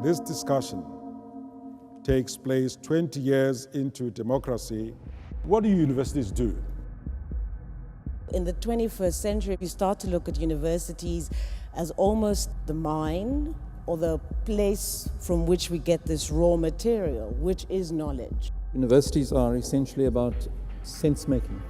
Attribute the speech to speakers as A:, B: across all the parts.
A: This discussion takes place 20 years into democracy. What do universities do?
B: In the 21st century, we start to look at universities as almost the mine or the place from which we get this raw material, which is knowledge.
C: Universities are essentially about sense-making.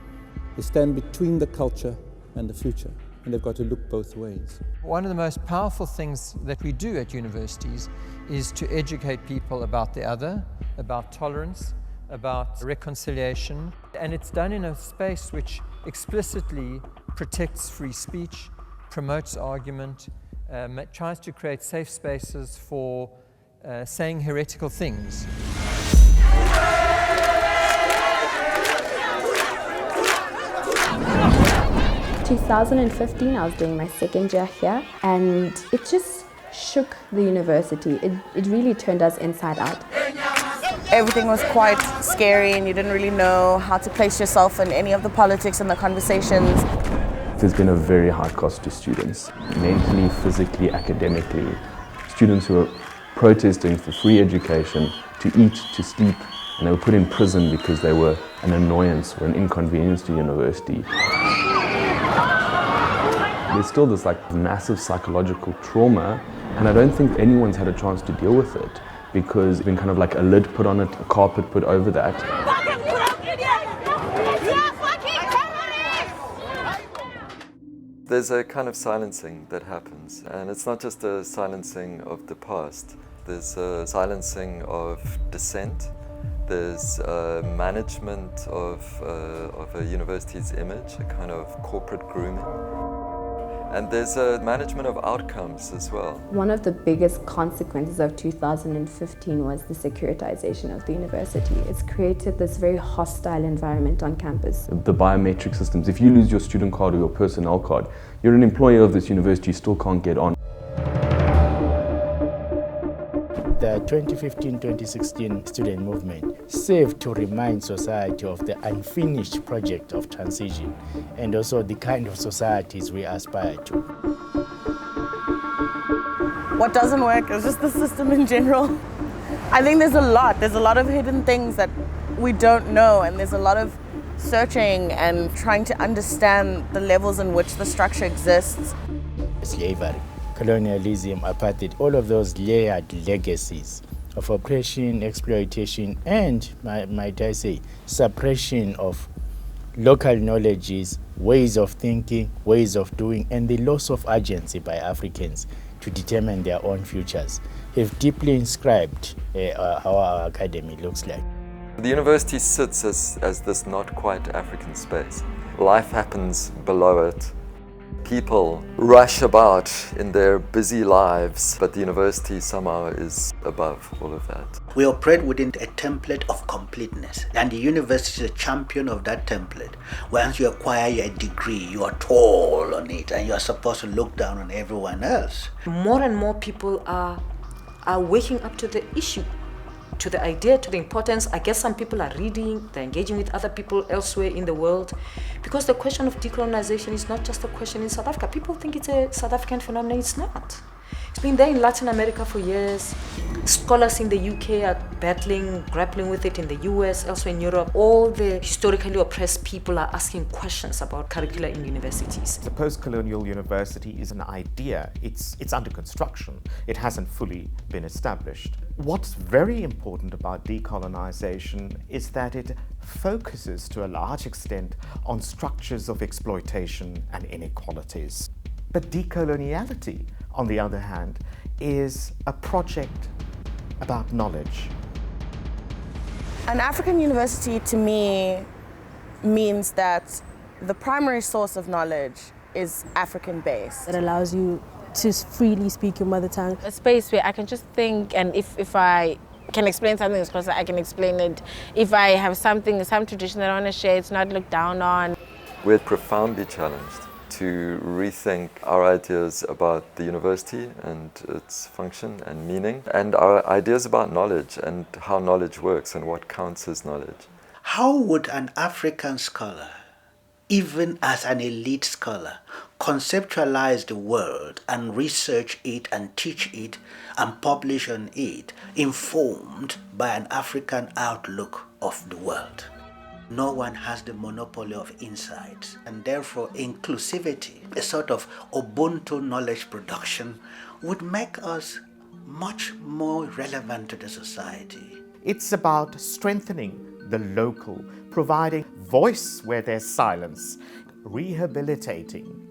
C: They stand between the culture and the future, and they've got to look both ways.
D: One of the most powerful things that we do at universities is to educate people about the other, about tolerance, about reconciliation, and it's done in a space which explicitly protects free speech, promotes argument, tries to create safe spaces for saying heretical things.
E: 2015, I was doing my second year here, and it just shook the university. It really turned us inside out.
F: Everything was quite scary and you didn't really know how to place yourself in any of the politics and the conversations.
G: There's been a very high cost to students, mentally, physically, academically. Students who are protesting for free education, to eat, to sleep, and they were put in prison because they were an annoyance or an inconvenience to university. There's still this massive psychological trauma, and I don't think anyone's had a chance to deal with it because there's been kind of like a lid put on it, a carpet put over that.
H: There's a kind of silencing that happens, and it's not just a silencing of the past. There's a silencing of dissent. There's a management of a university's image, a kind of corporate grooming. And there's a management of outcomes as well.
E: One of the biggest consequences of 2015 was the securitization of the university. It's created this very hostile environment on campus.
G: The biometric systems, if you lose your student card or your personnel card, you're an employee of this university, you still can't get on.
I: The 2015-2016 student movement served to remind society of the unfinished project of transition and also the kind of societies we aspire to.
F: What doesn't work is just the system in general. I think there's a lot of hidden things that we don't know, and there's a lot of searching and trying to understand the levels in which the structure exists.
I: Slavery, colonialism, apartheid, all of those layered legacies of oppression, exploitation, and, might I say, suppression of local knowledges, ways of thinking, ways of doing, and the loss of agency by Africans to determine their own futures have deeply inscribed how our academy looks like.
H: The university sits as this not quite African space. Life happens below it. People rush about in their busy lives, but the university somehow is above all of that.
J: We operate within a template of completeness, and the university is a champion of that template. Once you acquire your degree, you are tall on it, and you are supposed to look down on everyone else.
K: More and more people are waking up to the issue, to the idea, to the importance. I guess some people are reading, they're engaging with other people elsewhere in the world, because the question of decolonization is not just a question in South Africa. People think it's a South African phenomenon. It's not. It's been there in Latin America for years. Scholars in the UK are grappling with it in the US, elsewhere in Europe. All the historically oppressed people are asking questions about curricula in universities.
L: The post-colonial university is an idea. It's under construction. It hasn't fully been established. What's very important about decolonization is that it focuses to a large extent on structures of exploitation and inequalities. But decoloniality, on the other hand, is a project about knowledge.
F: An African university, to me, means that the primary source of knowledge is African-based.
M: It allows you to freely speak your mother tongue.
N: A space where I can just think, and if I can explain something as close as I can explain it. If I have some tradition that I want to share, it's not looked down on.
H: We're profoundly challenged to rethink our ideas about the university and its function and meaning, and our ideas about knowledge and how knowledge works and what counts as knowledge.
J: How would an African scholar, even as an elite scholar, conceptualize the world and research it and teach it and publish on it, informed by an African outlook of the world. No one has the monopoly of insights, and therefore inclusivity, a sort of Ubuntu knowledge production, would make us much more relevant to the society.
L: It's about strengthening the local, providing voice where there's silence, rehabilitating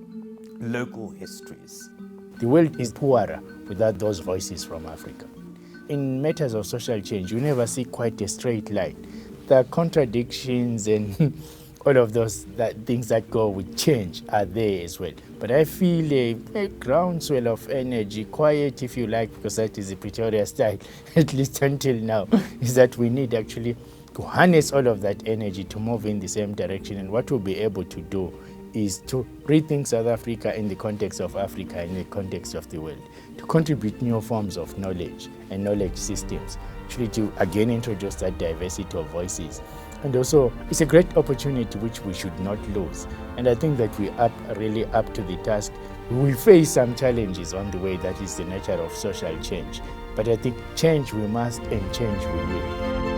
L: local histories.
I: The world is poorer without those voices from Africa. In matters of social change, you never see quite a straight line. There are contradictions and all of those things that go with change are there as well. But I feel a groundswell of energy, quiet if you like, because that is the Pretoria style, at least until now, is that we need actually to harness all of that energy to move in the same direction. And what we'll be able to do is to rethink South Africa in the context of Africa, in the context of the world, to contribute new forms of knowledge and knowledge systems, actually to again introduce that diversity of voices. And also, it's a great opportunity which we should not lose. And I think that we are really up to the task. We will face some challenges on the way, that is the nature of social change. But I think change we must and change we will.